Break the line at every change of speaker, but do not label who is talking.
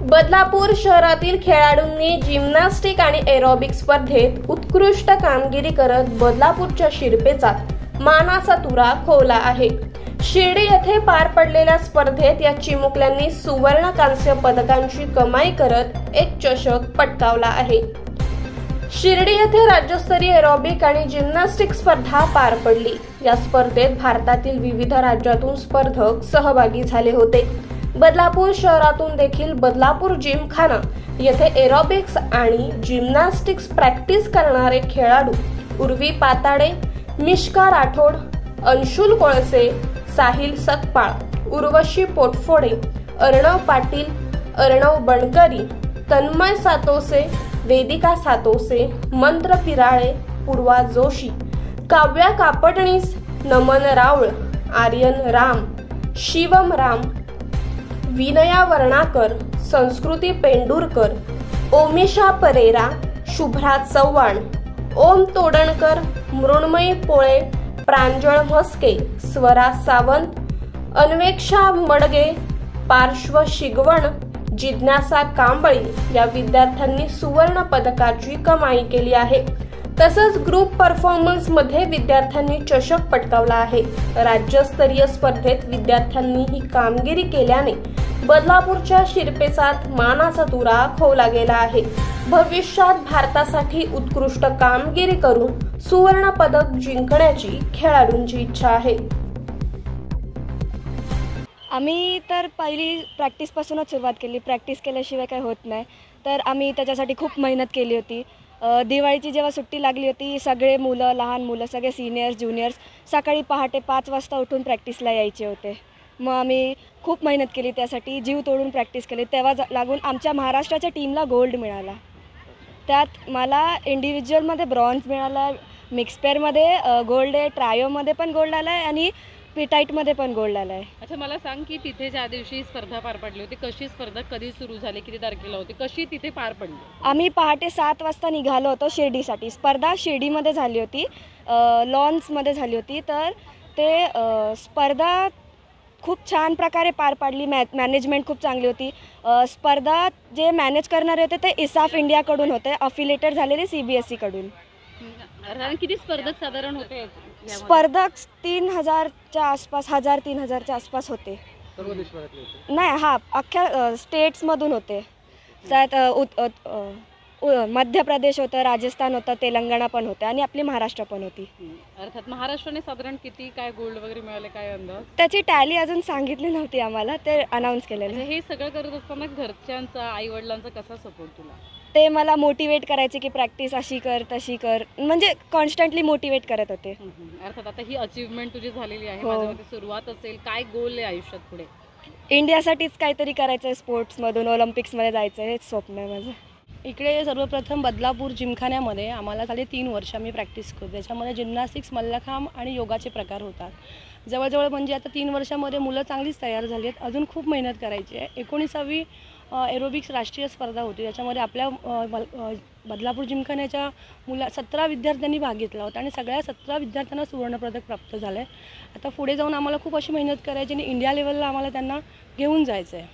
बदलापूर शहरातील खेळाडूंनी जिम्नॅस्टिक आणि एरोबिक्स स्पर्धेत उत्कृष्ट कामगिरी करत बदलापूरच्या शिरपेचात मानाचा तुरा खोवला आहे। शिर्डी येथे पार पडलेल्या स्पर्धेत या चिमुकल्यांनी सुवर्ण कांस्य पदकांची कमाई करत एक चषक पटकावला आहे। शिर्डी येथे राज्यस्तरीय एरोबिक आणि जिम्नॅस्टिक स्पर्धा पार पडली। या स्पर्धेत भारतातील विविध राज्यातून स्पर्धक सहभागी झाले होते। बदलापूर शहरातून देखील बदलापूर जिमखाना येथे एरोबिक्स आणि जिम्नॅस्टिक्स प्रॅक्टिस करणारे खेळाडू उर्वी पाताडे, मिश्का राठोड, अंशुल कोळसे, साहिल सकपाळ, उर्वशी पोटफोडे, अर्णव पाटील, अर्णव बनकरी, तन्मय सातोसे, वेदिका सातोसे, मंत्र पिराळे, पूर्वा जोशी, काव्या कापटणीस, नमन रावळ, आर्यन राम, शिवम राम, विनया वर्णाकर, संस्कृती पेंडुरकर, ओमिशा परेरा, शुभ्रा चव्हाण, ओम तोडणकर, मृण्मयी पोळे, प्रांजळ म्हस्के, स्वरा सावंत, अन्वेक्षा मडगे, पार्श्व शिगवण, जिज्ञासा कांबळी या विद्यार्थ्यांनी सुवर्ण पदकाची कमाई केली आहे। तसंच ग्रुप परफॉर्मन्स मध्ये विद्यार्थ्यांनी चषक पटकावला आहे। राज्यस्तरीय स्पर्धेत विद्यार्थ्यांनी ही कामगिरी केल्याने बदलापूरच्या शिरपेचात मानाचा तुरा खोवला गेला आहे। भविष्यात भारतासाठी उत्कृष्ट कामगिरी करून सुवर्ण पदक जिंकण्याची खेळाडूंची इच्छा आहे।
आम्ही तर पहिली प्रॅक्टिसपासूनच सुरुवात केली। प्रॅक्टिस केल्याशिवाय काही होत नाही, तर आम्ही त्याच्यासाठी खूप मेहनत केली होती। दिवाळीची जेव्हा सुट्टी लागली होती, सगळे मुलं, लहान मुलं, सगळे सिनियर्स ज्युनियर्स सकाळी पहाटे 5 वाजता उठून प्रॅक्टिसला यायचे होते। मग आम्ही खूप मेहनत केली, त्यासाठी जीव तोडून प्रॅक्टिस केली। तेव्हा लागून आमच्या महाराष्ट्राच्या टीमला गोल्ड मिळाला। त्यात मला इंडिव्हिज्युअलमध्ये ब्रॉन्झ मिळाला, मिक्स पेअरमध्ये गोल्ड आहे, ट्रायोमध्ये पण गोल्ड आला आहे आणि पिटाईटमध्ये पण गोल्ड आला आहे। अच्छा, मला सांग की तिथे ज्या दिवशी स्पर्धा पार पडली होती, कशी स्पर्धा कधी सुरू झाली, किती तारखेला होती, कशी तिथे पार पडली? आम्ही पहाटे 7 वाजता निघालो होतो शिर्डीसाठी। स्पर्धा शिर्डीमध्ये झाली होती, लॉन्समध्ये झाली होती। तर ते स्पर्धा खूप छान प्रकारे पार पाडली। मॅनेजमेंट खूप चांगली होती। स्पर्धा जे मॅनेज करणारे होते ते इसाफ इंडियाकडून होते, अफिलेटेड झालेले CBSE कडून। किती स्पर्धक साधारण होते? स्पर्धक 3000च्या आसपास, 1000-3000च्या आसपास होते। नाही, हा, अख्ख्या स्टेट्समधून होते। त्यात मध्य प्रदेश होतं, राजस्थान होतं, तेलंगणा पण होतं आणि आपली महाराष्ट्र पण होती। अर्थात महाराष्ट्राने साधारण किती काय गोल्ड वगैरे मिळाले, काय अंदाज? त्याची टॅली अजून सांगितली नव्हती आम्हाला, ते अनाऊन्स केलेलं। हे सगळं करत असताना घरच्यांचा, आई वडिलांचा कसा सपोर्ट तुला? ते मला मोटिवेट करायचे की प्रॅक्टिस अशी कर तशी कर, म्हणजे कॉन्स्टंटली मोटिवेट करत होते। अर्थात आता ही अचीवमेंट तुझी झालेली आहे, माझ्यामध्ये सुरुवात असेल, काय गोल आहे आयुष्यात पुढे? इंडियासाठीच काहीतरी करायचं आहे, स्पोर्ट्समधून ऑलिम्पिक्समध्ये जायचं आहे, हेच स्वप्न आहे माझं।
इकडे सर्वप्रथम बदलापूर जिमखान्यामध्ये आम्हाला झाले 3 वर्ष आम्ही प्रॅक्टिस करतो। त्याच्यामध्ये जिम्नॅस्टिक्स, मल्लखांब आणि योगाचे प्रकार होतात। जवळजवळ म्हणजे आता 3 वर्षामध्ये मुलं चांगलीच तयार झाली आहेत। अजून खूप मेहनत करायची आहे। 19वी एरोबिक्स राष्ट्रीय स्पर्धा होती, त्याच्यामध्ये आपल्या बदलापूर जिमखान्याच्या 17 विद्यार्थ्यांनी भाग घेतला होता आणि सगळ्या 17 विद्यार्थ्यांना सुवर्णपदक प्राप्त झालं आहे। आता पुढे जाऊन आम्हाला खूप अशी मेहनत करायची आणि इंडिया लेवलला आम्हाला त्यांना घेऊन जायचं आहे।